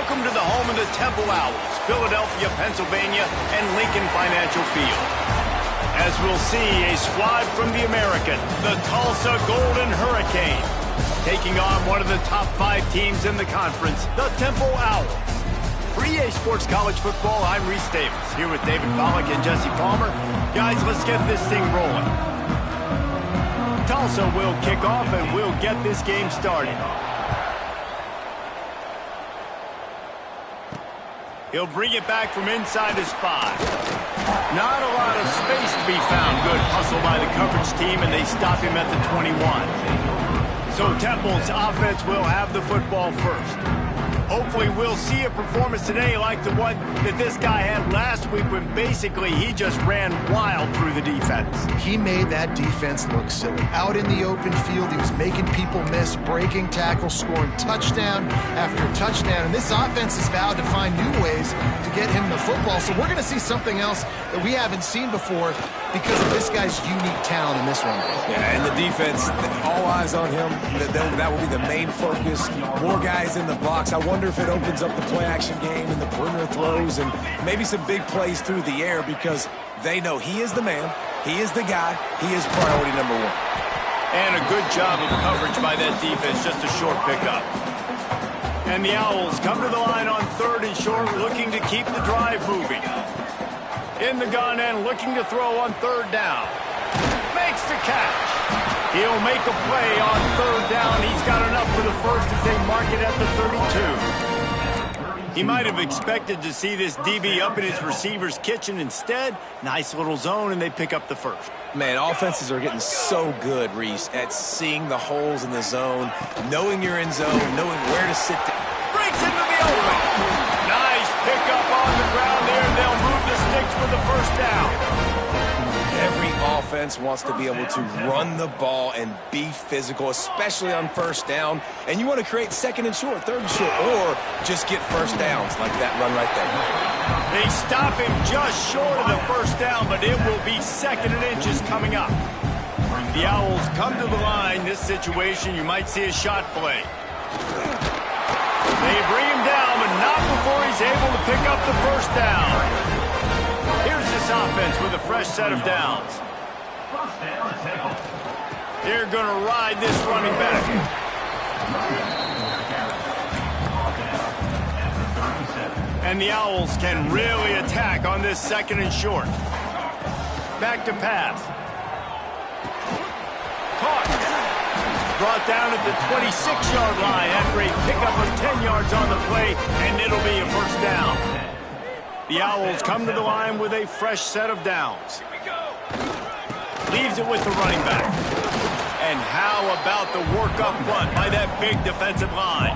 Welcome to the home of the Temple Owls, Philadelphia, Pennsylvania, and Lincoln Financial Field. As we'll see, a squad from the American, the Tulsa Golden Hurricane, taking on one of the top 5 teams in the conference, the Temple Owls. For EA Sports College Football, I'm Reese Davis, here with David Pollack and Jesse Palmer. Guys, let's get this thing rolling. Tulsa will kick off, and we'll get this game started. He'll bring it back from inside his 5. Not a lot of space to be found. Good hustle by the coverage team, and they stop him at the 21. So Temple's offense will have the football first. Hopefully we'll see a performance today like the one that this guy had last week when basically he just ran wild through the defense. He made that defense look silly. Out in the open field, he was making people miss, breaking tackles, scoring touchdown after touchdown. And this offense has vowed to find new ways to get him the football. So we're going to see something else that we haven't seen before because of this guy's unique talent in this one. Yeah, and the defense, all eyes on him. That will be the main focus. More guys in the box. I wonder if it opens up the play-action game and the perimeter throws and maybe some big plays through the air because they know he is the man, he is the guy, he is priority number 1. And a good job of coverage by that defense, just a short pickup. And the Owls come to the line on 3rd and short, looking to keep the drive moving. In the gun and looking to throw on 3rd down. Makes the catch. He'll make a play on 3rd down. He's got enough for the first as they mark it at the 32. He might have expected to see this DB up in his receiver's kitchen. Instead, nice little zone, and they pick up the first. Man, offenses are getting so good, Reese, at seeing the holes in the zone, knowing you're in zone, knowing where to sit. Breaks into the open. Nice pickup on the ground there. They'll move the sticks for the first down. Every offense wants to be able to run the ball and be physical, especially on 1st down. And you want to create 2nd and short, 3rd and short, or just get 1st downs like that run right there. They stop him just short of the 1st down, but it will be 2nd and inches coming up. The Owls come to the line. This situation, you might see a shot play. They bring him down, but not before he's able to pick up the 1st down. Here's this offense with a fresh set of downs. They're going to ride this running back. And the Owls can really attack on this 2nd and short. Back to pass. Caught. Brought down at the 26-yard line after a pickup of 10 yards on the play, and it'll be a 1st down. The Owls come to the line with a fresh set of downs. Leaves it with the running back. And how about the work up front by that big defensive line?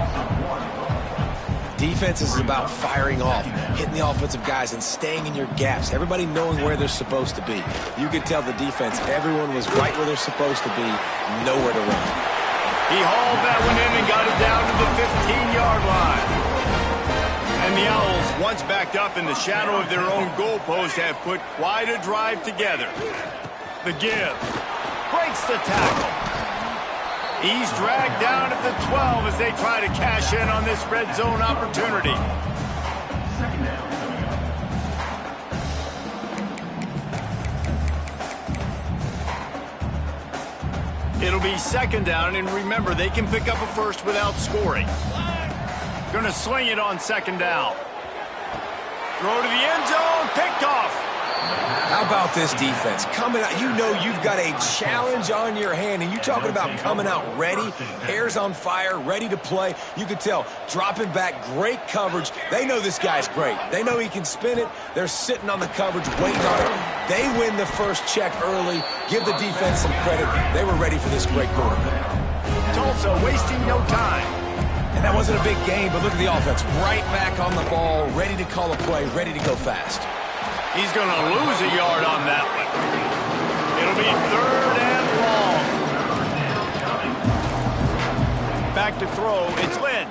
Defense is about firing off, hitting the offensive guys and staying in your gaps. Everybody knowing where they're supposed to be. You could tell the defense, everyone was right where they're supposed to be, nowhere to run. He hauled that one in and got it down to the 15-yard line. And the Owls, once backed up in the shadow of their own goalpost, have put quite a drive together. The give. Breaks the tackle. He's dragged down at the 12 as they try to cash in on this red zone opportunity. It'll be 2nd down, and remember, they can pick up a first without scoring. Going to sling it on 2nd down. Throw to the end zone, picked off. How about this defense? Coming out, you know you've got a challenge on your hand, and you're talking about coming out ready, hairs on fire, ready to play. You could tell, dropping back, great coverage. They know this guy's great. They know he can spin it. They're sitting on the coverage, waiting on it. They win the first check early. Give the defense some credit. They were ready for this great quarterback. Tulsa wasting no time. And that wasn't a big game, but look at the offense. Right back on the ball, ready to call a play, ready to go fast. He's going to lose a yard on that one. It'll be 3rd and long. Back to throw. It's Lynn.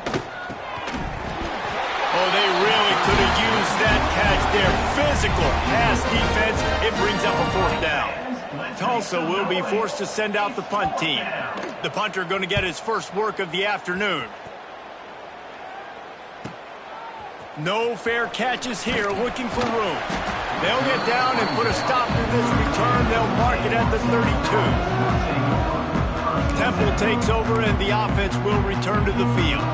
Oh, they really could have used that catch there. Physical pass defense. It brings up a 4th down. Tulsa will be forced to send out the punt team. The punter going to get his first work of the afternoon. No fair catches here, looking for room. They'll get down and put a stop to this return. They'll mark it at the 32. Temple takes over, and the offense will return to the field.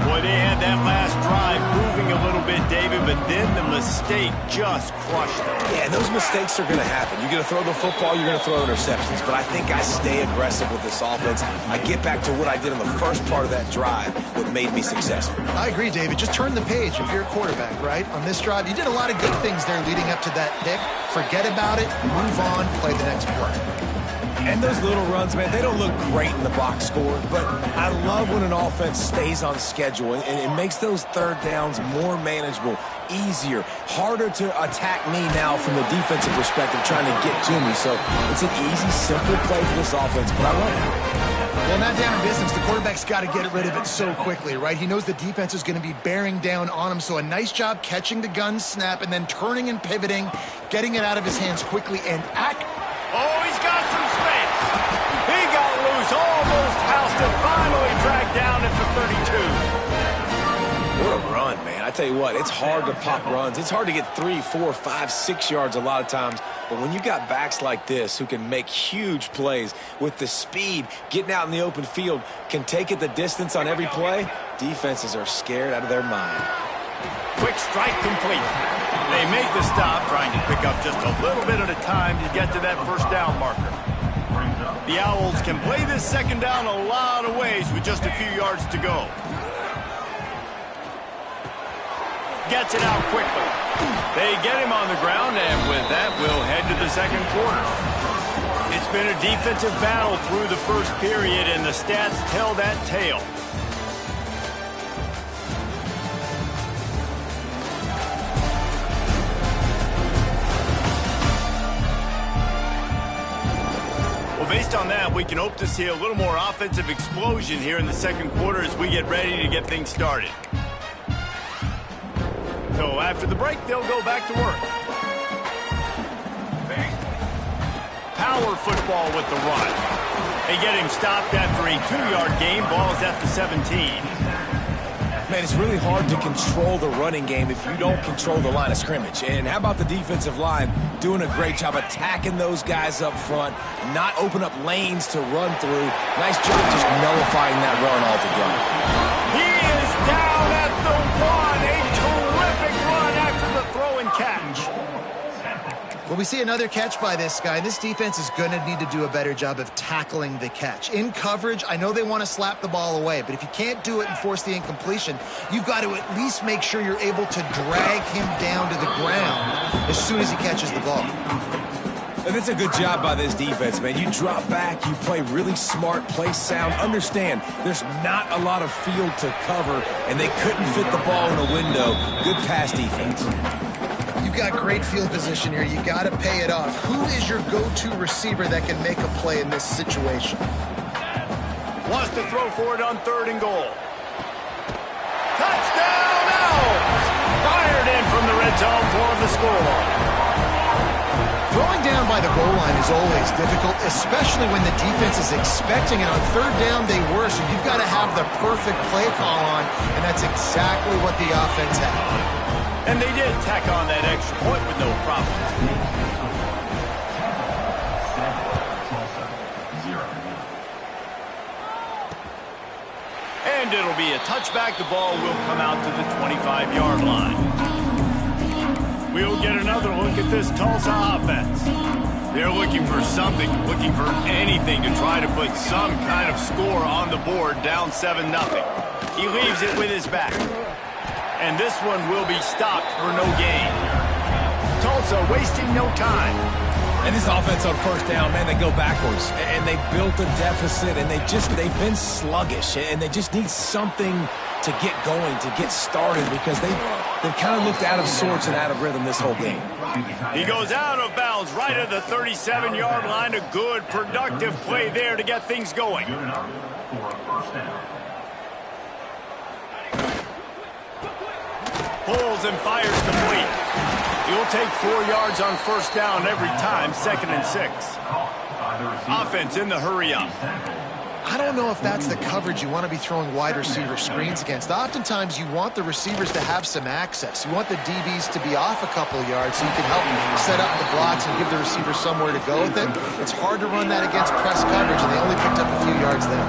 Boy, they had that last drive moving a little bit, David, but then the mistake just crushed them. Yeah, and those mistakes are going to happen. You're going to throw the football, you're going to throw interceptions, but I think I stay aggressive with this offense. I get back to what I did in the first part of that drive, what made me successful. I agree, David. Just turn the page if you're a quarterback, right? On this drive, you did a lot of good things there leading up to that pick. Forget about it, move on, play the next play. And those little runs, man, they don't look great in the box score, but I love when an offense stays on schedule, and it makes those third downs more manageable, easier, harder to attack me now from the defensive perspective trying to get to me. So it's an easy, simple play for this offense, but I love it. Well, not down in business. The quarterback's got to get rid of it so quickly, right? He knows the defense is going to be bearing down on him, so a nice job catching the gun snap and then turning and pivoting, getting it out of his hands quickly, and oh, he's got some space. He got loose, almost housed it, finally dragged down at the 32. What a run, man. I tell you what, it's hard to pop runs. It's hard to get 3, 4, 5, 6 yards a lot of times. But when you got backs like this who can make huge plays with the speed, getting out in the open field, can take it the distance on every play, defenses are scared out of their mind. Quick strike complete. They make the stop, trying to pick up just a little bit at a time to get to that first down marker. The Owls can play this second down a lot of ways with just a few yards to go. Gets it out quickly. They get him on the ground, and with that, we'll head to the second quarter. It's been a defensive battle through the first period, and the stats tell that tale. Based on that, we can hope to see a little more offensive explosion here in the second quarter as we get ready to get things started. So after the break, they'll go back to work. Power football with the run. They get him stopped after a 2-yard gain. Ball is at the 17. Man, it's really hard to control the running game if you don't control the line of scrimmage. And how about the defensive line doing a great job attacking those guys up front, not open up lanes to run through. Nice job just nullifying that run altogether. He is down at the 1. A terrific run after the throw and catch. Well, we see another catch by this guy. This defense is going to need to do a better job of tackling the catch. In coverage, I know they want to slap the ball away, but if you can't do it and force the incompletion, you've got to at least make sure you're able to drag him down to the ground as soon as he catches the ball. And it's a good job by this defense, man. You drop back, you play really smart, play sound. Understand, there's not a lot of field to cover, and they couldn't fit the ball in a window. Good pass defense. You've got great field position here. You got to pay it off. Who is your go-to receiver that can make a play in this situation? Wants to throw for it on 3rd and goal. Touchdown, Owls! Fired in from the red zone for the score. Throwing down by the goal line is always difficult, especially when the defense is expecting it. On 3rd down, they were, so you've got to have the perfect play call on, and that's exactly what the offense had. And they did tack on that extra point with no problem. And it'll be a touchback. The ball will come out to the 25-yard line. We'll get another look at this Tulsa offense. They're looking for something, looking for anything to try to put some kind of score on the board, down 7-0. He leaves it with his back. And this one will be stopped for no gain. Tulsa wasting no time. And this offense on 1st down, man, they go backwards. And they built a deficit, and they've been sluggish. And they just need something to get going, to get started, because they've kind of looked out of sorts and out of rhythm this whole game. He goes out of bounds right at the 37-yard line. A good, productive play there to get things going. Pulls and fires complete. He'll take 4 yards on 1st down every time, 2nd and 6. Offense in the hurry up. I I don't know if that's the coverage you want to be throwing wide receiver screens against. Oftentimes, you want the receivers to have some access. You want the DBs to be off a couple of yards so you can help set up the blocks and give the receiver somewhere to go with it. It's hard to run that against press coverage, and they only picked up a few yards there.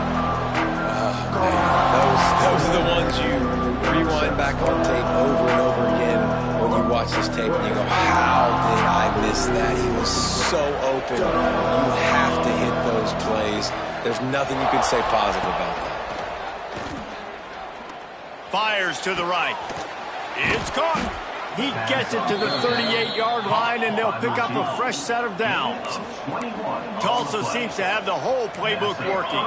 Those are the ones you rewind back on tape over and over again when you watch this tape and you go, how did I miss that? He was so open. You have to hit those plays. There's nothing you can say positive about that. Fires to the right. It's caught. He gets it to the 38-yard line, and they'll pick up a fresh set of downs. Tulsa seems to have the whole playbook working.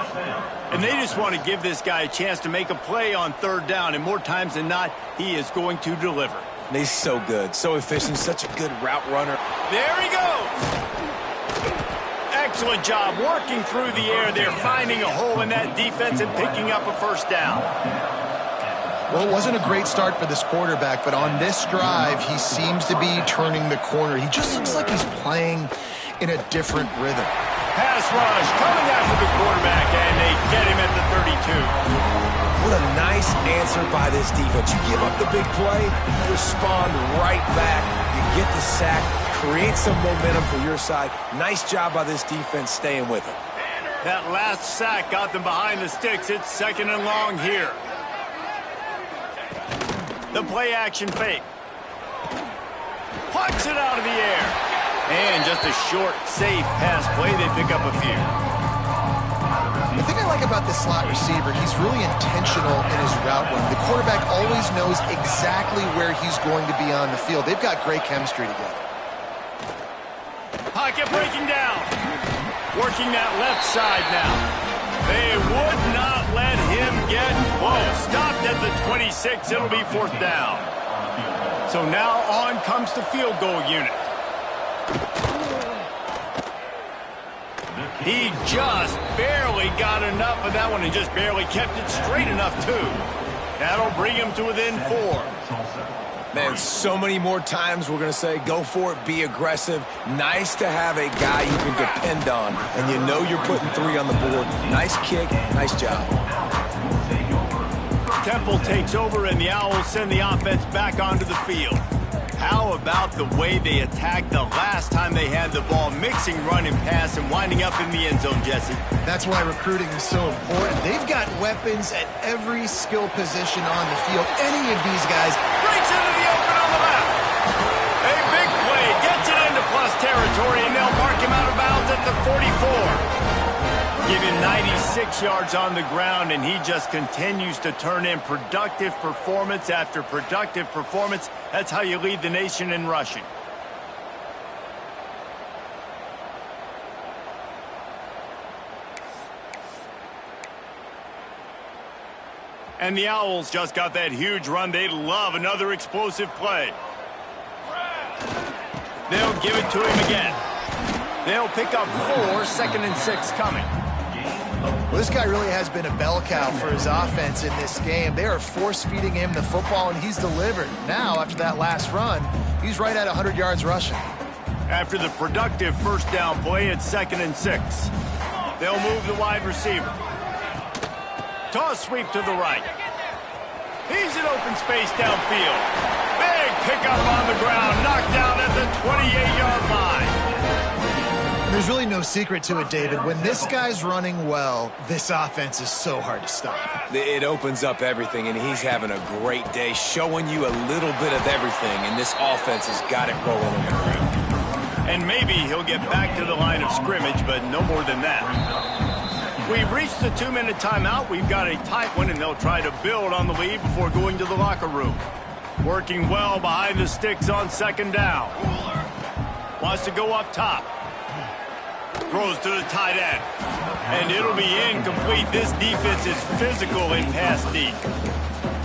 And they just want to give this guy a chance to make a play on third down, and more times than not, he is going to deliver. And he's so good, so efficient, such a good route runner. There he goes! Excellent job working through the air there, finding a hole in that defense and picking up a first down. Well, it wasn't a great start for this quarterback, but on this drive, he seems to be turning the corner. He just looks like he's playing in a different rhythm. Pass rush coming after the quarterback, and they get him at the 32. What a nice answer by this defense. You give up the big play, you respond right back, you get the sack, create some momentum for your side. Nice job by this defense staying with it. That last sack got them behind the sticks. It's 2nd and long here. The play action fake. Pucks it out of the air. And just a short, safe pass play. They pick up a few. The thing I like about this slot receiver, he's really intentional in his route run. The quarterback always knows exactly where he's going to be on the field. They've got great chemistry together. Pocket breaking down. Working that left side now. They would not let him get close. Stopped at the 26. It'll be 4th down. So now on comes the field goal unit. He just barely got enough of that one and just barely kept it straight enough, too. That'll bring him to within 4. Man, so many more times we're going to say, go for it, be aggressive. Nice to have a guy you can depend on, and you know you're putting 3 on the board. Nice kick, nice job. Temple takes over, and the Owls send the offense back onto the field. How about the way they attacked the last time they had the ball, mixing run and pass and winding up in the end zone, Jesse? That's why recruiting is so important. They've got weapons at every skill position on the field. Any of these guys breaks into the open on the left. A big play gets it into plus territory, and they'll mark him out of bounds at the 44. Give him 96 yards on the ground, and he just continues to turn in productive performance after productive performance. That's how you lead the nation in rushing. And the Owls just got that huge run. They love another explosive play. They'll give it to him again. They'll pick up 4, 2nd and 6 coming. Well, this guy really has been a bell cow for his offense in this game. They are force-feeding him the football, and he's delivered. Now, after that last run, he's right at 100 yards rushing. After the productive first down play, it's 2nd and 6. They'll move the wide receiver. Toss sweep to the right. He's in open space downfield. Big pickup on the ground, knocked down at the 28-yard line. There's really no secret to it, David. When this guy's running well, this offense is so hard to stop. It opens up everything, and he's having a great day, showing you a little bit of everything, and this offense has got it rolling on the ground. And maybe he'll get back to the line of scrimmage, but no more than that. We've reached the 2-minute timeout. We've got a tight one, and they'll try to build on the lead before going to the locker room. Working well behind the sticks on 2nd down. Wants to go up top. Throws to the tight end. And it'll be incomplete. This defense is physical in pass deep.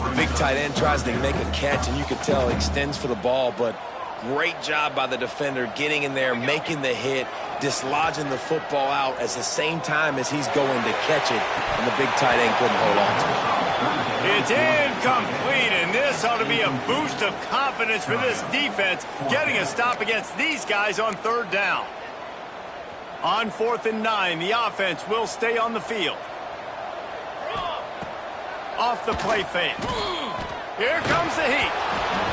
The big tight end tries to make a catch, and you can tell he extends for the ball, but great job by the defender getting in there, making the hit, dislodging the football out at the same time as he's going to catch it, and the big tight end couldn't hold on to it. It's incomplete, and this ought to be a boost of confidence for this defense, getting a stop against these guys on 3rd down. On 4th and 9, the offense will stay on the field. Off the play fake. Here comes the heat.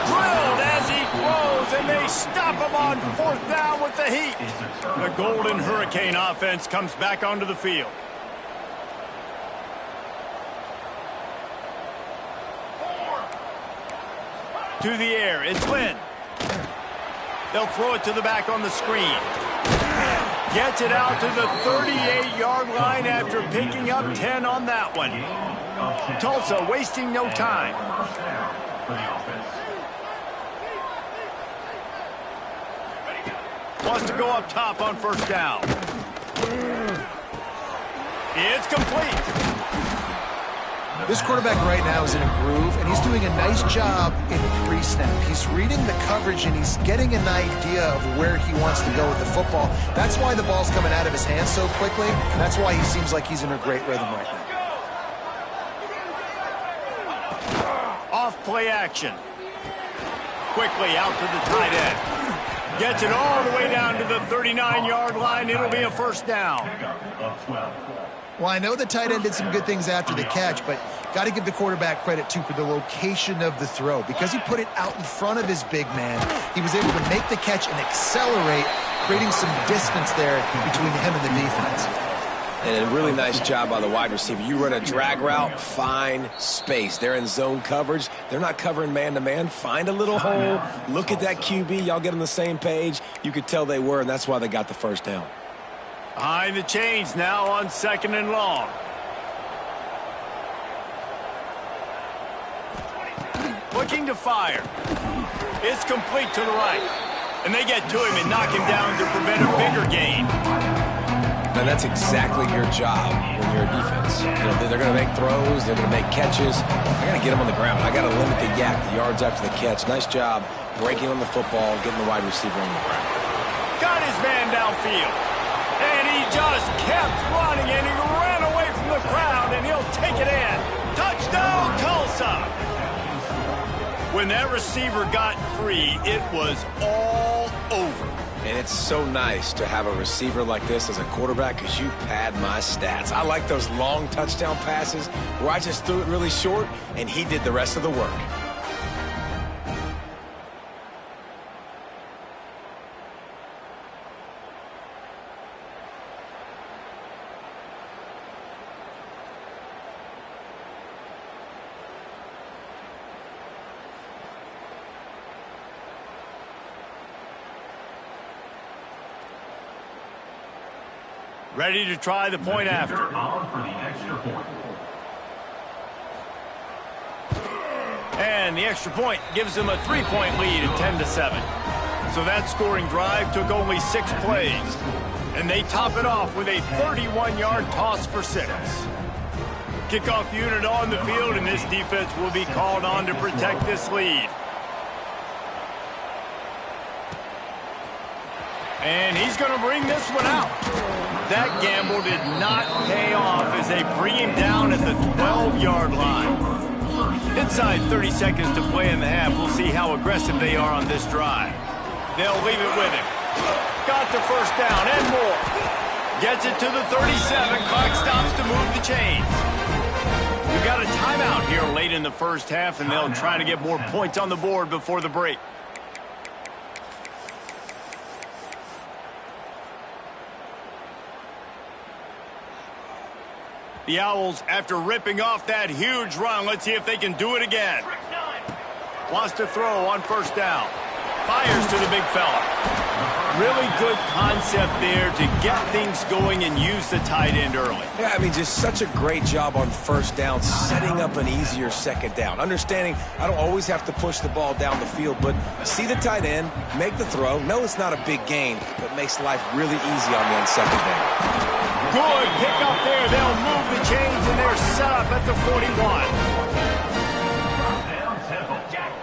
Drilled as he throws, and they stop him on 4th down with the heat. The Golden Hurricane offense comes back onto the field. To the air, it's Lynn. They'll throw it to the back on the screen. Gets it out to the 38-yard line after picking up 10 on that one. Tulsa wasting no time. Wants to go up top on 1st down. It's complete. This quarterback right now is in a groove, and he's doing a nice job in pre-snap. He's reading the coverage, and he's getting an idea of where he wants to go with the football. That's why the ball's coming out of his hands so quickly. That's why he seems like he's in a great rhythm right now. Off play action. Quickly out to the tight end. Gets it all the way down to the 39-yard line. It'll be a 1st down. Well, I know the tight end did some good things after the catch, but got to give the quarterback credit, too, for the location of the throw. Because he put it out in front of his big man, he was able to make the catch and accelerate, creating some distance there between him and the defense. And a really nice job by the wide receiver. You run a drag route, find space. They're in zone coverage. They're not covering man-to-man. Find a little hole. Look at that QB. Y'all get on the same page. You could tell they were, and that's why they got the 1st down. Behind the chains now on 2nd and long. Looking to fire. It's complete to the right. And they get to him and knock him down to prevent a bigger gain. And that's exactly your job when you're a defense. You know, they're going to make throws. They're going to make catches. I got to get them on the ground. I got to limit the yak, the yards after the catch. Nice job breaking on the football, getting the wide receiver on the ground. Got his man downfield. And he just kept running, and he ran away from the crowd, and he'll take it in. Touchdown, Tulsa! When that receiver got free, it was all over. And it's so nice to have a receiver like this as a quarterback because you pad my stats. I like those long touchdown passes where I just threw it really short, and he did the rest of the work. Ready to try the point after. And the extra point gives them a 3-point lead at 10-7. So that scoring drive took only 6 plays. And they top it off with a 31-yard toss for 6. Kickoff unit on the field, and this defense will be called on to protect this lead. And he's going to bring this one out. That gamble did not pay off as they bring him down at the 12-yard line. Inside 30 seconds to play in the half. We'll see how aggressive they are on this drive. They'll leave it with him. Got the 1st down and more. Gets it to the 37. Clock stops to move the chains. We've got a timeout here late in the 1st half, and they'll try to get more points on the board before the break. The Owls, after ripping off that huge run, let's see if they can do it again. Wants to throw on 1st down. Fires to the big fella. Really good concept there to get things going and use the tight end early. Yeah, I mean, just such a great job on 1st down, setting up an easier 2nd down. Understanding I don't always have to push the ball down the field, but see the tight end, make the throw. No, it's not a big gain, but makes life really easy on me on 2nd down. Good pick up there. They'll move the chains, and they're set up at the 41.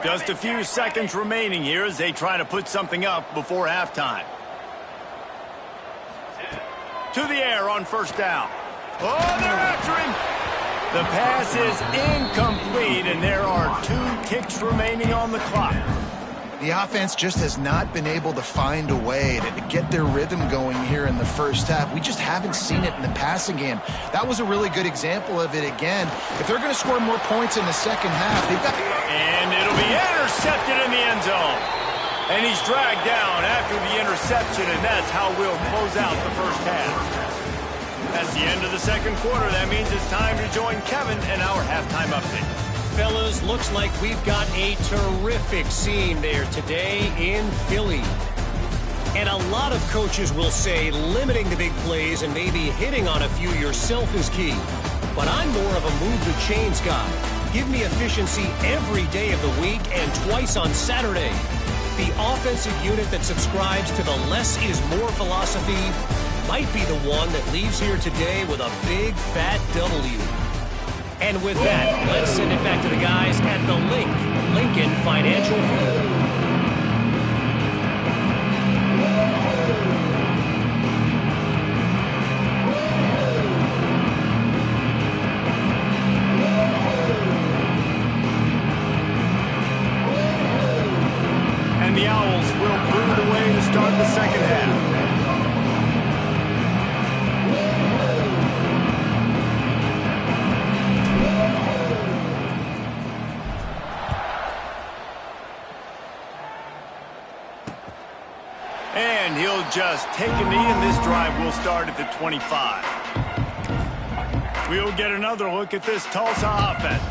Just a few seconds remaining here as they try to put something up before halftime. To the air on 1st down. Oh, they're after him. The pass is incomplete, and there are 2 ticks remaining on the clock. The offense just has not been able to find a way to get their rhythm going here in the first half. We just haven't seen it in the passing game. That was a really good example of it again. If they're going to score more points in the second half, they've got... And it'll be intercepted in the end zone. And he's dragged down after the interception, and that's how we'll close out the first half. That's the end of the second quarter. That means it's time to join Kevin in our halftime update. Fellas, looks like we've got a terrific scene there today in Philly. And a lot of coaches will say limiting the big plays and maybe hitting on a few yourself is key. But I'm more of a move the chains guy. Give me efficiency every day of the week and twice on Saturday. The offensive unit that subscribes to the less is more philosophy might be the one that leaves here today with a big fat W. And with that, let's send it back to the guys at the Lincoln Financial Field. And the Owls will brood away to start the second half. And he'll just take a knee, and this drive will start at the 25. We'll get another look at this Tulsa offense.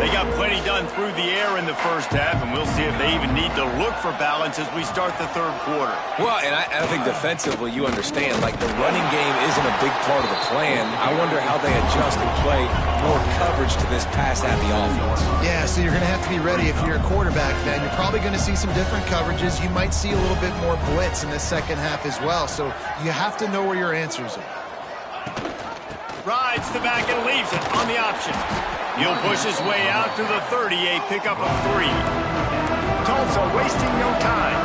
They got plenty done through the air in the first half, and we'll see if they even need to look for balance as we start the third quarter. Well, and I think defensively, you understand, like the running game isn't a big part of the plan. I wonder how they adjust and play more coverage to this pass-happy offense. Yeah, so you're going to have to be ready if you're a quarterback, man. You're probably going to see some different coverages. You might see a little bit more blitz in the second half as well, so you have to know where your answers are. Rides the back and leaves it on the option. He'll push his way out to the 30, a pickup of 3. Tulsa wasting no time.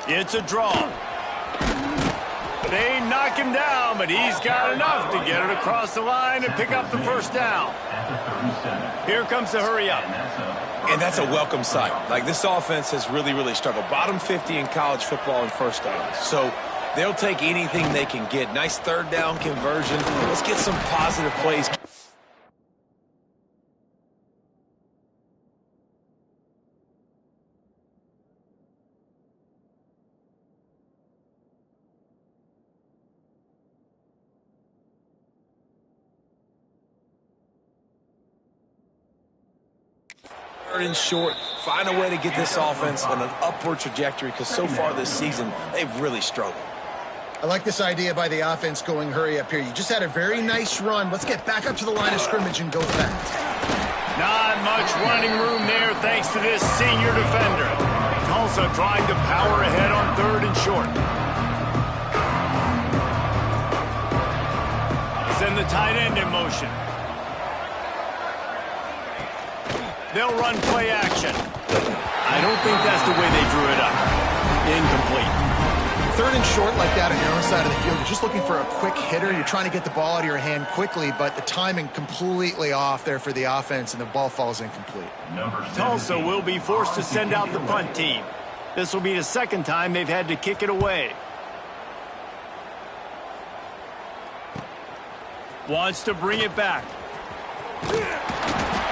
It's a draw. They knock him down, but he's got enough to get it across the line and pick up the first down. Here comes the hurry up. And that's a welcome sight. Like, this offense has really struggled. Bottom 50 in college football in first downs. So they'll take anything they can get. Nice third down conversion. Let's get some positive plays. And short, find a way to get this offense on an upward trajectory, because so far this season, they've really struggled. I like this idea by the offense going hurry up here. You just had a very nice run. Let's get back up to the line of scrimmage and go fast. Not much running room there thanks to this senior defender. Tulsa trying to power ahead on 3rd and short. Send the tight end in motion. They'll run play action. I don't think that's the way they drew it up. Incomplete. 3rd and short like that on your own side of the field. You're just looking for a quick hitter. You're trying to get the ball out of your hand quickly, but the timing completely off there for the offense, and the ball falls incomplete. Tulsa will be forced to send out the punt team. This will be the second time they've had to kick it away. Wants to bring it back.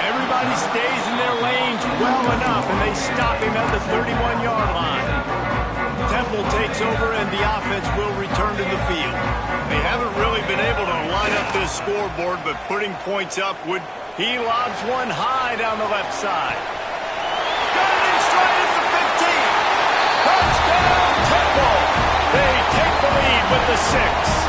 Everybody stays in their lanes well enough, and they stop him at the 31-yard line. Temple takes over, and the offense will return to the field. They haven't really been able to line up this scoreboard, but putting points up would... He lobs one high down the left side. Got it in stride at the 15. Touchdown, Temple. They take the lead with the 6.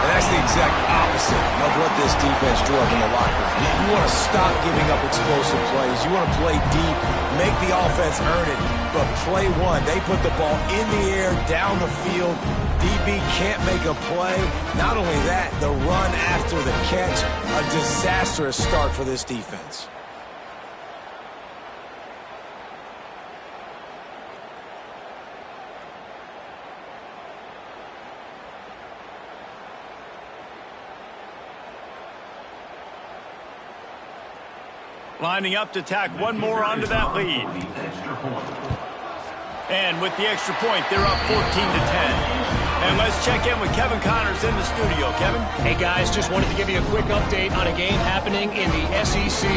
That's the exact opposite of what this defense drew up in the locker room. You want to stop giving up explosive plays. You want to play deep, make the offense earn it, but play one. They put the ball in the air, down the field. DB can't make a play. Not only that, the run after the catch, a disastrous start for this defense. Lining up to tack one more onto that lead. And with the extra point, they're up 14 to 10. And let's check in with Kevin Connors in the studio. Kevin? Hey, guys, just wanted to give you a quick update on a game happening in the SEC.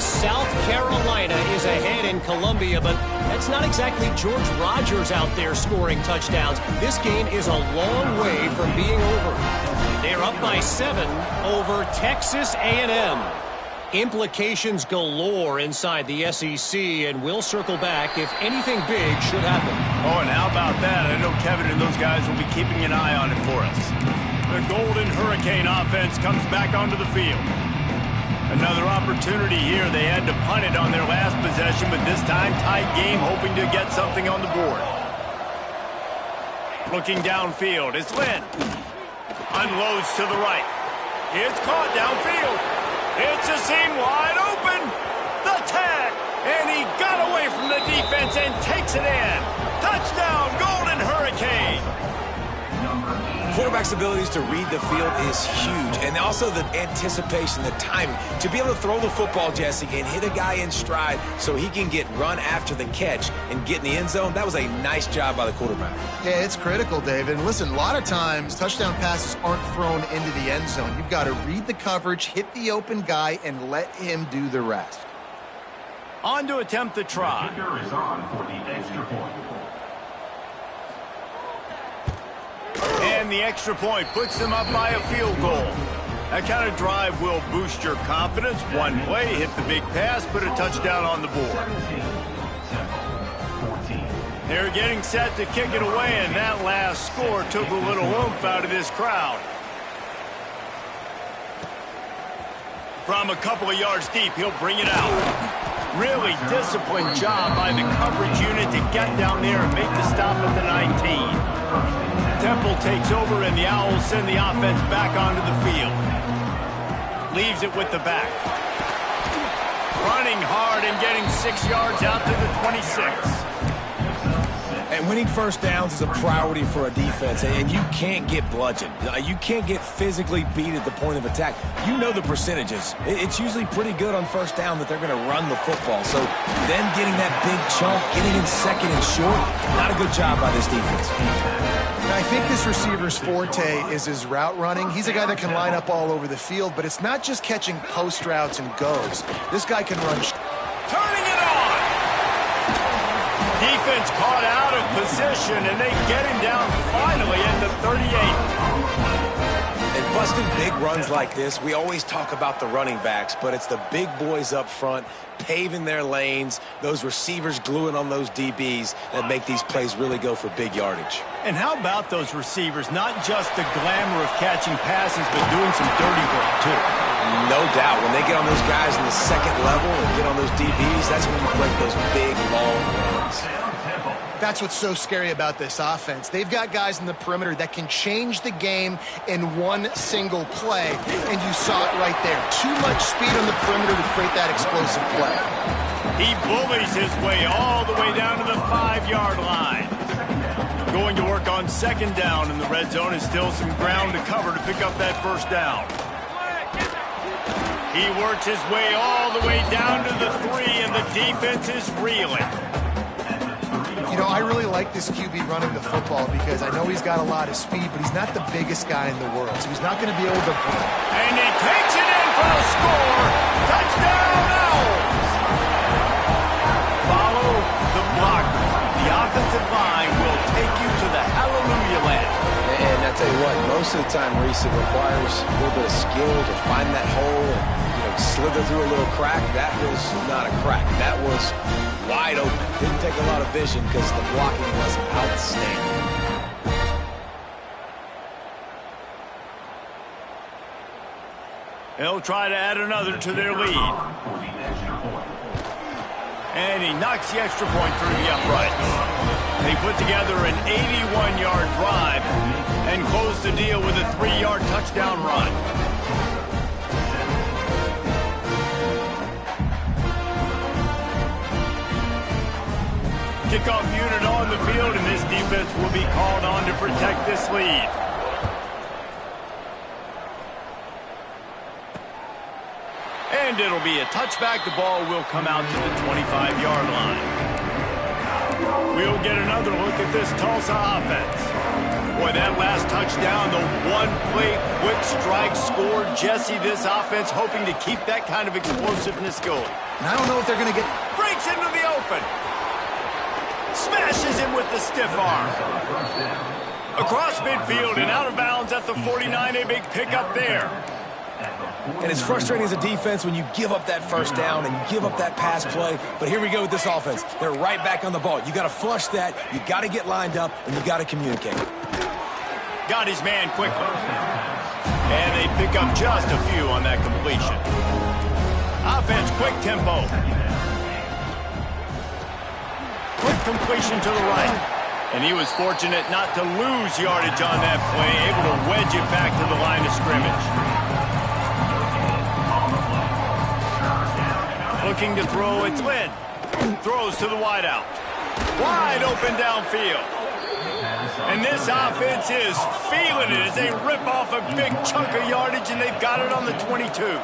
South Carolina is ahead in Columbia, but that's not exactly George Rogers out there scoring touchdowns. This game is a long way from being over. They're up by 7 over Texas A&M. Implications galore inside the SEC, and we'll circle back if anything big should happen. Oh, and how about that? I know Kevin and those guys will be keeping an eye on it for us. The Golden Hurricane offense comes back onto the field. Another opportunity here. They had to punt it on their last possession, but this time tight game, hoping to get something on the board. Looking downfield, it's Lynn. Unloads to the right. It's caught downfield. It's a seam wide open. The tag. And he got away from the defense and takes it in. Touchdown, Golden Hurricane. Quarterback's abilities to read the field is huge. And also the anticipation, the timing. To be able to throw the football, Jesse, and hit a guy in stride so he can get run after the catch and get in the end zone, that was a nice job by the quarterback. Yeah, it's critical, David. And listen, a lot of times touchdown passes aren't thrown into the end zone. You've got to read the coverage, hit the open guy, and let him do the rest. On to attempt the try. Kicker is on for the extra point. And the extra point puts them up by a field goal. That kind of drive will boost your confidence. One play, hit the big pass, put a touchdown on the board. They're getting set to kick it away, and that last score took a little oomph out of this crowd. From a couple of yards deep, he'll bring it out. Really disciplined job by the coverage unit to get down there and make the stop at the 19. Temple takes over, and the Owls send the offense back onto the field. Leaves it with the back. Running hard and getting 6 yards out to the 26. And winning first downs is a priority for a defense, and you can't get bludgeoned. You can't get physically beat at the point of attack. You know the percentages. It's usually pretty good on first down that they're going to run the football. So them getting that big chunk, getting in second and short, not a good job by this defense. I think this receiver's forte is his route running. He's a guy that can line up all over the field, but it's not just catching post routes and goes. This guy can run. Turning it on! Defense caught out of position, and they get him down finally at the 38. And busting big runs like this, we always talk about the running backs, but it's the big boys up front paving their lanes, those receivers gluing on those DBs that make these plays really go for big yardage. And how about those receivers? Not just the glamour of catching passes, but doing some dirty work, too. No doubt. When they get on those guys in the second level and get on those DBs, that's when you break those big, long runs. That's what's so scary about this offense. They've got guys in the perimeter that can change the game in one single play, and you saw it right there. Too much speed on the perimeter to create that explosive play. He bullies his way all the way down to the 5-yard line. Going to work on second down in the red zone, is still some ground to cover to pick up that first down. He works his way all the way down to the 3, and the defense is reeling. You know, I really like this QB running the football because I know he's got a lot of speed, but he's not the biggest guy in the world, so he's not going to be able to... And he takes it in for a score! Touchdown, Owls! Follow the blockers. The offensive line will take you to the hallelujah land. And I tell you what, most of the time, Reese, it requires a little bit of skill to find that hole and slither through a little crack. That was not a crack. That was wide open. Didn't take a lot of vision because the blocking was outstanding. They'll try to add another to their lead. And he knocks the extra point through the uprights. They put together an 81-yard drive and close the deal with a 3-yard touchdown run. Kickoff unit on the field, and this defense will be called on to protect this lead. And it'll be a touchback. The ball will come out to the 25-yard line. We'll get another look at this Tulsa offense. Boy, that last touchdown, the one-play quick strike scored. Jesse, this offense hoping to keep that kind of explosiveness going. And I don't know if they're going to get... Breaks into the open. Smashes him with the stiff arm. Across midfield and out of bounds at the 49. A big pickup there. And it's frustrating as a defense when you give up that first down and you give up that pass play. But here we go with this offense. They're right back on the ball. You got to flush that. You got to get lined up, and you got to communicate. Got his man quickly. And they pick up just a few on that completion. Offense, quick tempo. Quick completion to the right. And he was fortunate not to lose yardage on that play, able to wedge it back to the line of scrimmage. Looking to throw, it's Lynn. Throws to the wideout. Wide open downfield. And this offense is feeling it as they rip off a big chunk of yardage, and they've got it on the 22.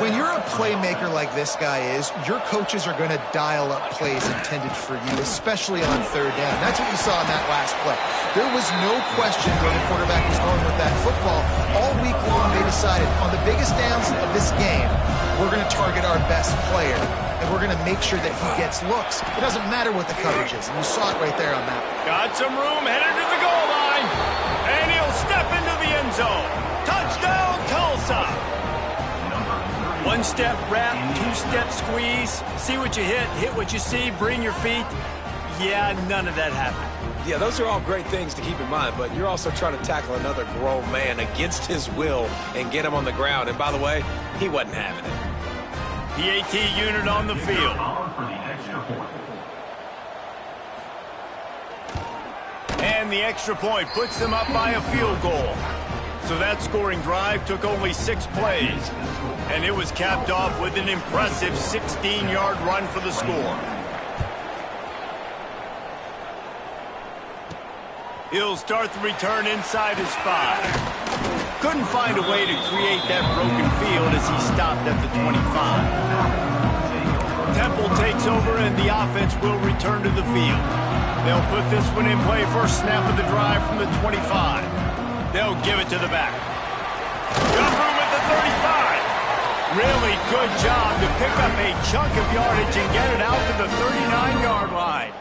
When you're a playmaker like this guy is, your coaches are going to dial up plays intended for you, especially on third down. That's what you saw in that last play. There was no question where the quarterback was going with that football. All week long, they decided on the biggest downs of this game, we're going to target our best player, and we're going to make sure that he gets looks. It doesn't matter what the coverage is, and you saw it right there on that. Got some room, headed to the goal line, and he'll step into the end zone. Touchdown, Tulsa! One-step wrap, two-step squeeze. See what you hit what you see, bring your feet. Yeah, none of that happened. Yeah, those are all great things to keep in mind, but you're also trying to tackle another grown man against his will and get him on the ground. And by the way, he wasn't having it. PAT unit on the field. And the extra point puts them up by a field goal. So that scoring drive took only 6 plays. And it was capped off with an impressive 16-yard run for the score. He'll start the return inside his 5. Couldn't find a way to create that broken field as he stopped at the 25. Temple takes over and the offense will return to the field. They'll put this one in play first snap of the drive from the 25. They'll give it to the back. Got room at the 35. Really good job to pick up a chunk of yardage and get it out to the 39-yard line.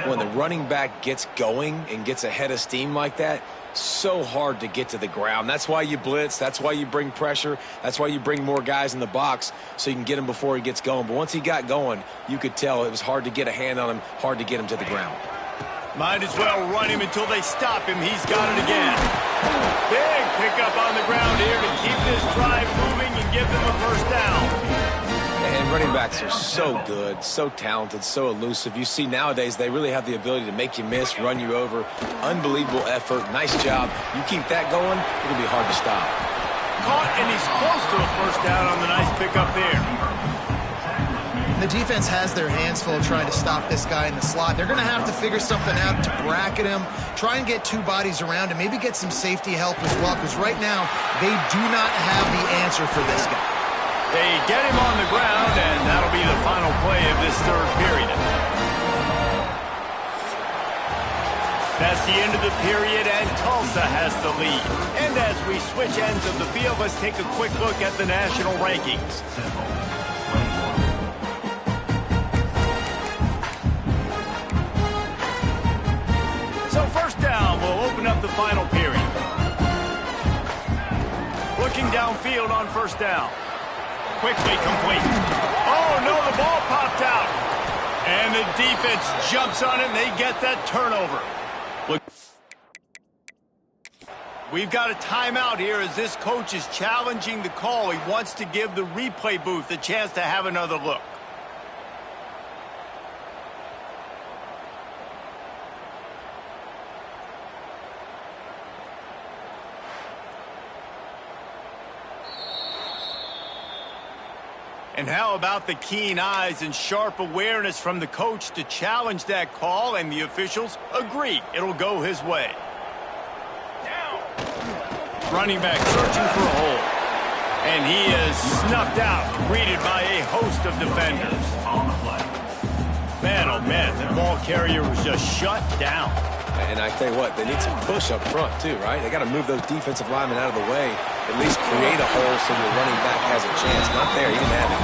When the running back gets going and gets ahead of steam like that, so hard to get to the ground. That's why you blitz. That's why you bring pressure. That's why you bring more guys in the box so you can get him before he gets going. But once he got going, you could tell it was hard to get a hand on him, hard to get him to the ground. Might as well run him until they stop him. He's got it again. Big pickup on the ground here to keep this drive moving and give them a first down. And running backs are so good, so talented, so elusive. You see nowadays they really have the ability to make you miss, run you over. Unbelievable effort. Nice job. You keep that going, it'll be hard to stop. Caught, and he's close to a first down on the nice pickup there. The defense has their hands full trying to stop this guy in the slot. They're going to have to figure something out to bracket him, try and get 2 bodies around him, maybe get some safety help as well, because right now they do not have the answer for this guy. They get him on the ground, and that'll be the final play of this third period. That's the end of the period, and Tulsa has the lead. And as we switch ends of the field, let's take a quick look at the national rankings. So first down, we'll open up the final period. Looking downfield on first down. Quickly complete. Oh, no, the ball popped out. And the defense jumps on it, and they get that turnover. Look, we've got a timeout here as this coach is challenging the call. He wants to give the replay booth a chance to have another look. And how about the keen eyes and sharp awareness from the coach to challenge that call, and the officials agree it'll go his way. Running back searching for a hole. And he is snuffed out, greeted by a host of defenders. On the play. Man, oh man, the ball carrier was just shut down. And I tell you what, they need some push up front too, right? They got to move those defensive linemen out of the way, at least create a hole so your running back has a chance. Not there, he didn't have it.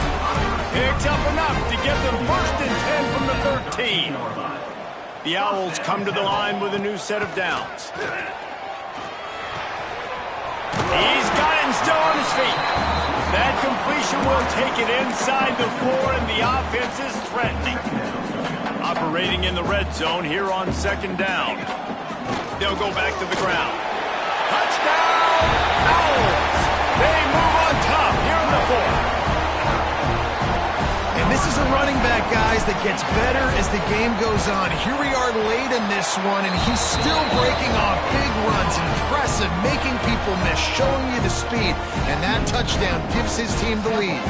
Picks up enough to get them 1st and 10 from the 13. The Owls come to the line with a new set of downs. He's got it and still on his feet. That completion will take it inside the 4, and the offense is threatening. Operating in the red zone here on 2nd down. They'll go back to the ground. Touchdown, Owls! They move on top here in the 4th. And this is a running back, guys, that gets better as the game goes on. Here we are late in this one, and he's still breaking off big runs. Impressive, making people miss, showing you the speed. And that touchdown gives his team the lead.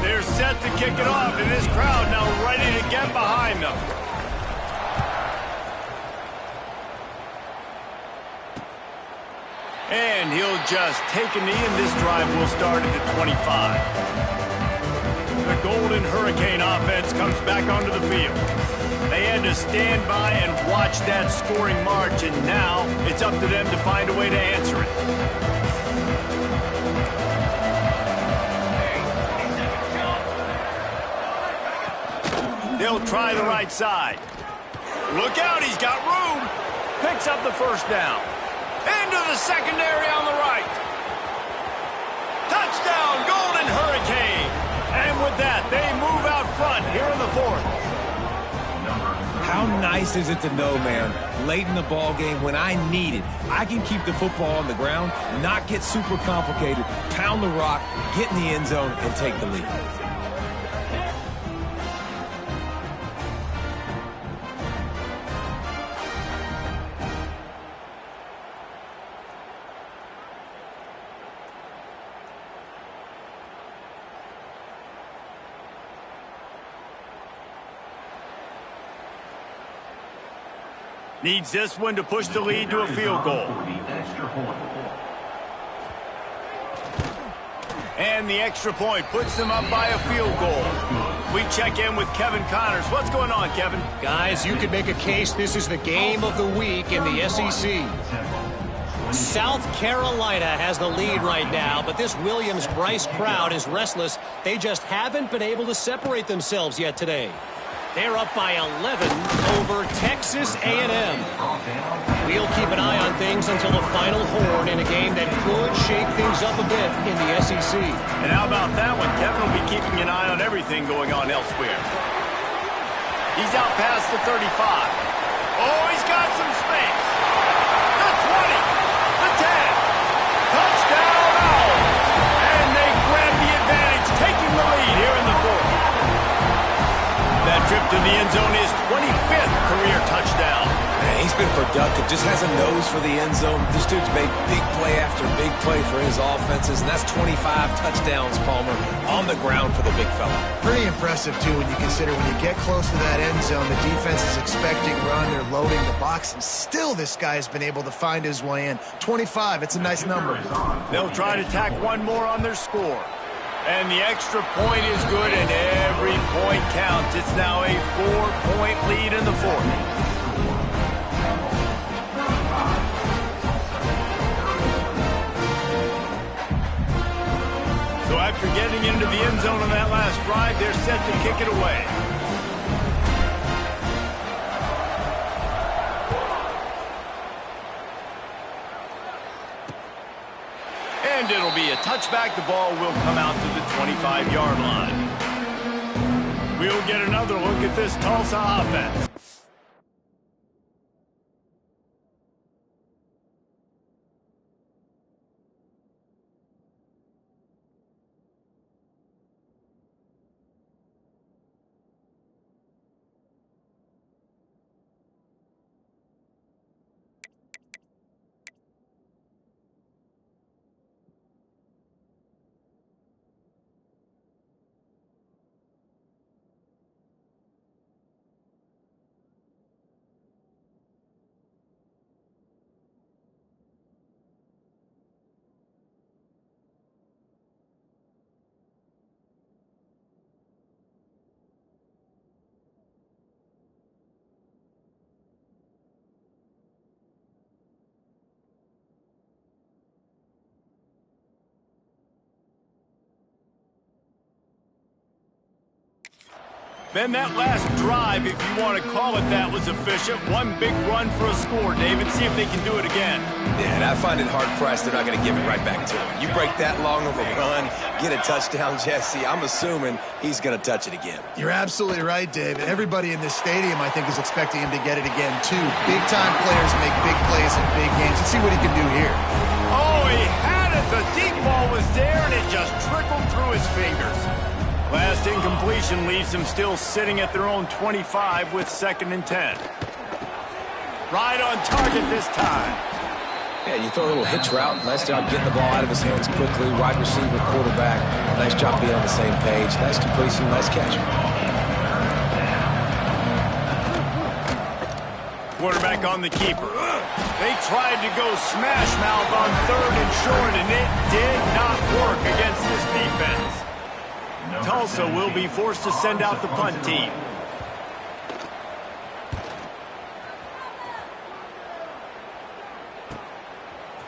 They're set to kick it off, and this crowd now ready to get behind them. And he'll just take a knee, and this drive will start at the 25. The Golden Hurricane offense comes back onto the field. They had to stand by and watch that scoring march, and now it's up to them to find a way to answer it. They'll try the right side. Look out, he's got room. Picks up the 1st down. Into the secondary on the right. Touchdown, Golden Hurricane. And with that, they move out front here in the 4th. How nice is it to know, man, late in the ball game when I need it, I can keep the football on the ground, not get super complicated, pound the rock, get in the end zone, and take the lead. Needs this one to push the lead to a field goal. And the extra point puts them up by a field goal. We check in with Kevin Connors. What's going on, Kevin? Guys, you could make a case this is the game of the week in the SEC. South Carolina has the lead right now, but this Williams-Brice crowd is restless. They just haven't been able to separate themselves yet today. They're up by 11 over Texas A&M. We'll keep an eye on things until the final horn in a game that could shake things up a bit in the SEC. And how about that one? Kevin will be keeping an eye on everything going on elsewhere. He's out past the 35. Oh, he's got some space. The 20. The 10. Touchdown Owls. And they grab the advantage, taking the lead here in the 4th. That trip to the end zone is 25th career touchdown. Man, he's been productive, just has a nose for the end zone. This dude's made big play after big play for his offenses, and that's 25 touchdowns, Palmer, on the ground for the big fella. Pretty impressive, too, when you consider when you get close to that end zone, the defense is expecting run, they're loading the box, and still this guy has been able to find his way in. 25, it's a nice number. They'll try to tack one more on their score. And the extra point is good, and every point counts. It's now a 4-point lead in the 4th. So after getting into the end zone on that last drive, they're set to kick it away. And it'll be a touchback. The ball will come out to the 25-yard line. We'll get another look at this Tulsa offense. Then that last drive, if you want to call it that, was efficient. One big run for a score, David. See if they can do it again. Yeah, and I find it hard-pressed they're not going to give it right back to him. You break that long of a run, get a touchdown, Jesse, I'm assuming he's going to touch it again. You're absolutely right, David. Everybody in this stadium, I think, is expecting him to get it again, too. Big-time players make big plays in big games. Let's see what he can do here. Oh, he had it. The deep ball was there, and it just trickled through his fingers. Last incompletion leaves them still sitting at their own 25 with 2nd and 10. Right on target this time. Yeah, you throw a little hitch route. Nice job getting the ball out of his hands quickly. Wide receiver, quarterback. Nice job being on the same page. Nice completion, nice catch. Quarterback on the keeper. They tried to go smash mouth on 3rd and short, and it did not work against this defense. Tulsa will be forced to send out the punt team.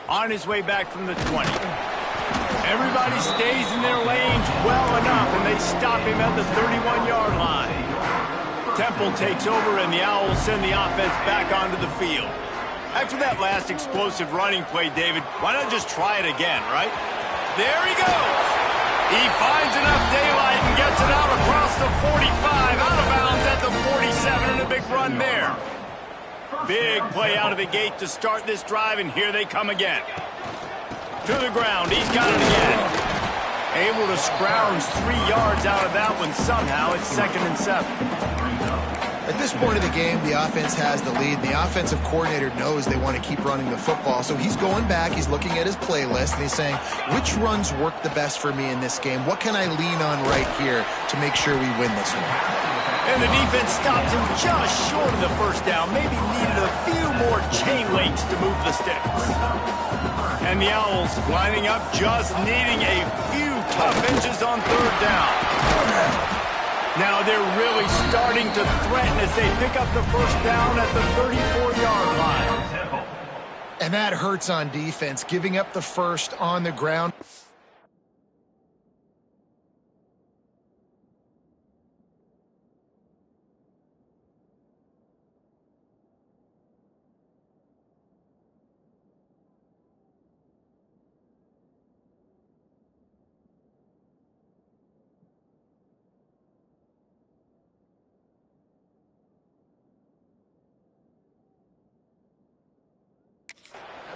On his way back from the 20. Everybody stays in their lanes well enough, and they stop him at the 31-yard line. Temple takes over, and the Owls send the offense back onto the field. After that last explosive running play, David, why not just try it again, right? There he goes. He finds enough daylight and gets it out across the 45, out of bounds at the 47, and a big run there. Big play out of the gate to start this drive, and here they come again. To the ground, he's got it again. Able to scrounge 3 yards out of that one somehow. It's 2nd and 7. At this point of the game, the offense has the lead. The offensive coordinator knows they want to keep running the football. So he's going back, he's looking at his playlist, and he's saying, which runs work the best for me in this game? What can I lean on right here to make sure we win this one? And the defense stops him just short of the first down. Maybe needed a few more chain links to move the sticks. And the Owls lining up, just needing a few tough inches on 3rd down. Now they're really starting to threaten as they pick up the first down at the 34-yard line. And that hurts on defense, giving up the first on the ground.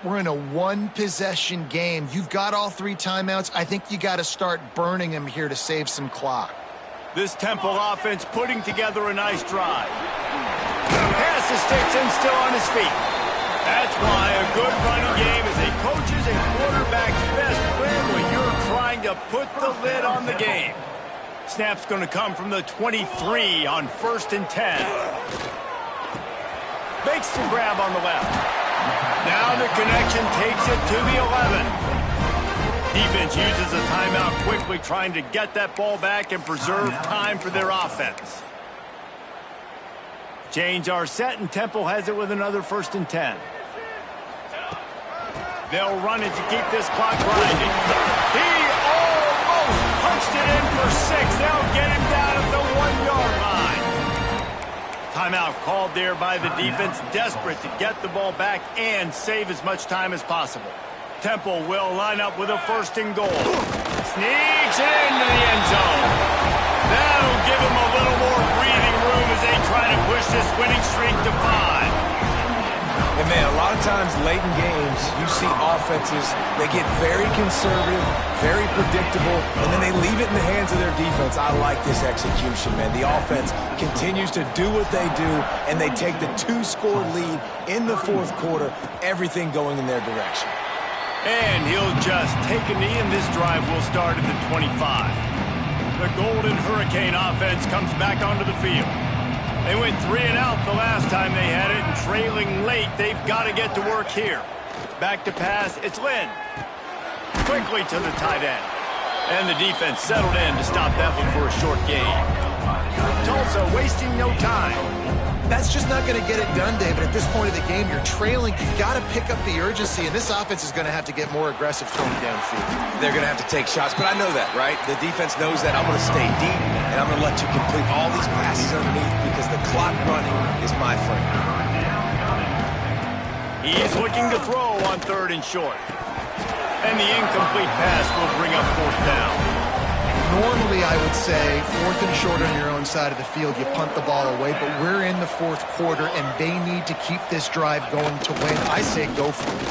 We're in a one-possession game. You've got all 3 timeouts. I think you got to start burning them here to save some clock. This Temple offense putting together a nice drive. Pass the sticks and still on his feet. That's why a good running game is a coach's and quarterback's best friend when you're trying to put the lid on the game. Snap's going to come from the 23 on 1st and 10. Makes the grab on the left. Now the connection takes it to the 11. Defense uses a timeout quickly, trying to get that ball back and preserve time for their offense. Chains are set, and Temple has it with another 1st and 10. They'll run it to keep this clock grinding. He almost punched it in for 6. They'll get him down at the 1-yard line. Timeout called there by the defense, desperate to get the ball back and save as much time as possible. Temple will line up with a 1st and goal. Sneaks it into the end zone. That'll give him a little more breathing room as they try to push this winning streak to 5. And man, a lot of times late in games, you see offenses, they get very conservative, very predictable, and then they leave it in the hands of their defense. I like this execution, man. The offense continues to do what they do, and they take the 2-score lead in the 4th quarter, everything going in their direction. And he'll just take a knee, and this drive will start at the 25. The Golden Hurricane offense comes back onto the field. They went 3 and out the last time they had it, and trailing late, they've got to get to work here. Back to pass, it's Lynn. Quickly to the tight end. And the defense settled in to stop that one for a short gain. Tulsa wasting no time. That's just not going to get it done, David. At this point of the game, you're trailing. You've got to pick up the urgency, and this offense is going to have to get more aggressive throwing downfield. They're going to have to take shots, but I know that, right? The defense knows that. I'm going to stay deep, and I'm going to let you complete all these passes underneath because the clock running is my friend. He's looking to throw on 3rd and short. And the incomplete pass will bring up 4th down. Normally, I would say 4th and short on your own side of the field, you punt the ball away, but we're in the 4th quarter, and they need to keep this drive going to win. I say go for it.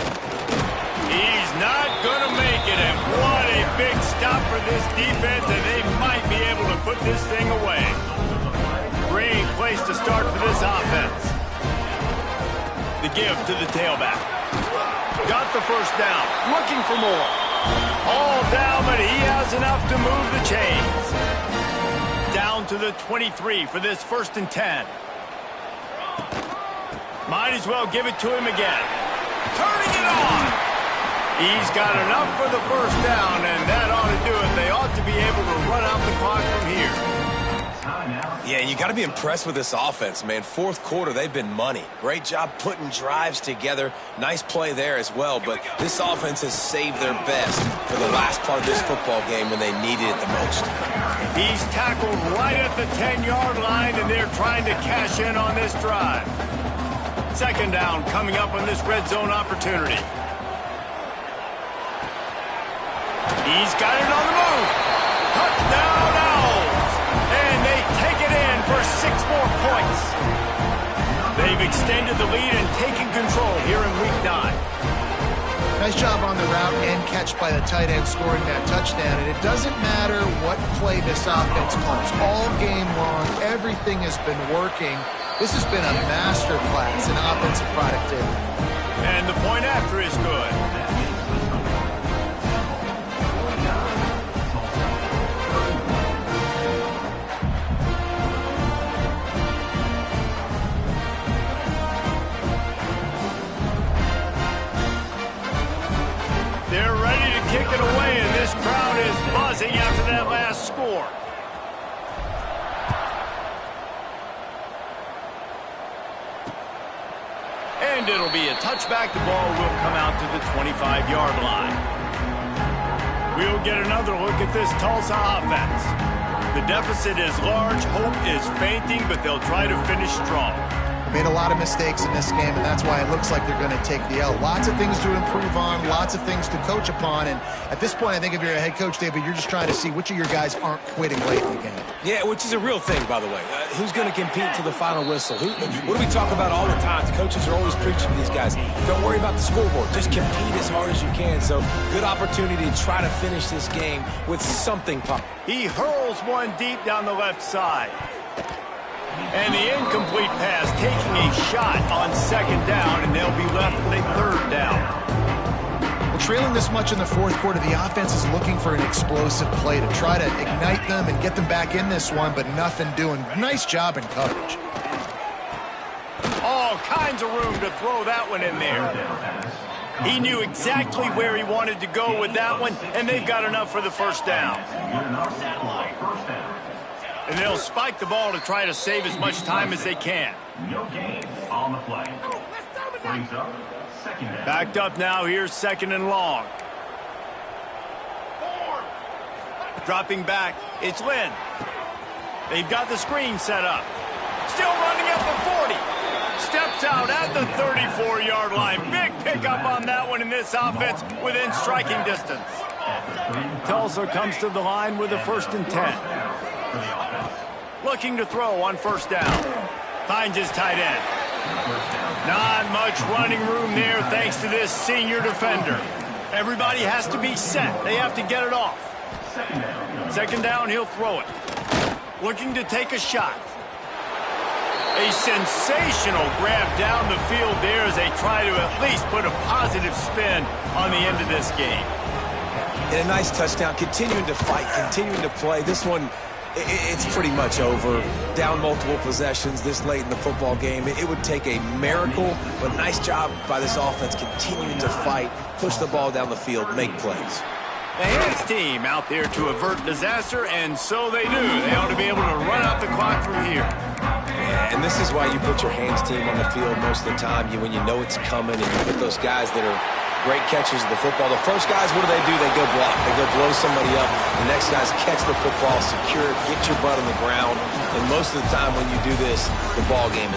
He's not going to make it, and what a big stop for this defense, and they might be able to put this thing away. Great place to start for this offense. The give to the tailback. Got the 1st down, looking for more. All down, but he has enough to move the chains. Down to the 23 for this 1st and 10. Might as well give it to him again. Turning it on. He's got enough for the 1st down, and that ought to do it. They ought to be able to run out the clock from here. Yeah, you got to be impressed with this offense, man. 4th quarter, they've been money. Great job putting drives together. Nice play there as well, but this offense has saved their best for the last part of this football game when they needed it the most. He's tackled right at the 10-yard line, and they're trying to cash in on this drive. 2nd down coming up on this red zone opportunity. He's got it on the move. Touchdown Owls. And they take it in for 6 more points. They've extended the lead and taken control here in Week 9. Nice job on the route and catch by the tight end scoring that touchdown. And it doesn't matter what play this offense calls. All game long, everything has been working. This has been a master class in offensive productivity. And the point after is good. They're ready to kick it away, and this crowd is buzzing after that last score. And it'll be a touchback. The ball will come out to the 25-yard line. We'll get another look at this Tulsa offense. The deficit is large. Hope is fainting, but they'll try to finish strong. Made a lot of mistakes in this game, and that's why it looks like they're going to take the L. Lots of things to improve on, lots of things to coach upon, and at this point, I think if you're a head coach, David, you're just trying to see which of your guys aren't quitting late in the game. Yeah, which is a real thing, by the way. Who's going to compete to the final whistle? What do we talk about all the time? The coaches are always preaching to these guys. Don't worry about the scoreboard. Just compete as hard as you can. So, good opportunity to try to finish this game with something popping. He hurls one deep down the left side. And the incomplete pass taking a shot on 2nd down, and they'll be left with a 3rd down. Well, trailing this much in the 4th quarter, the offense is looking for an explosive play to try to ignite them and get them back in this one, but nothing doing. Nice job in coverage. All kinds of room to throw that one in there. He knew exactly where he wanted to go with that one, and they've got enough for the 1st down. And they'll spike the ball to try to save as much time as they can. No gain on the play. Brings up 2nd down. Backed up now, here's 2nd and long. Dropping back, it's Lynn. They've got the screen set up. Still running at the 40. Steps out at the 34-yard line. Big pickup on that one in this offense within striking distance. Tulsa comes to the line with a 1st and 10. Looking to throw on 1st down. Finds his tight end. Not much running room there thanks to this senior defender. Everybody has to be set. They have to get it off. 2nd down, he'll throw it. Looking to take a shot. A sensational grab down the field there as they try to at least put a positive spin on the end of this game. And a nice touchdown, continuing to fight, continuing to play. This one, it's pretty much over. Down multiple possessions this late in the football game. It would take a miracle, but nice job by this offense continuing to fight, push the ball down the field, make plays. The hands team out there to avert disaster, and so they do. They ought to be able to run out the clock from here. Yeah, and this is why you put your hands team on the field most of the time. When you know it's coming, and you put those guys that are great catchers of the football. The first guys, what do? They go block. They go blow somebody up. The next guys catch the football, secure it, get your butt on the ground. And most of the time when you do this, the ball game is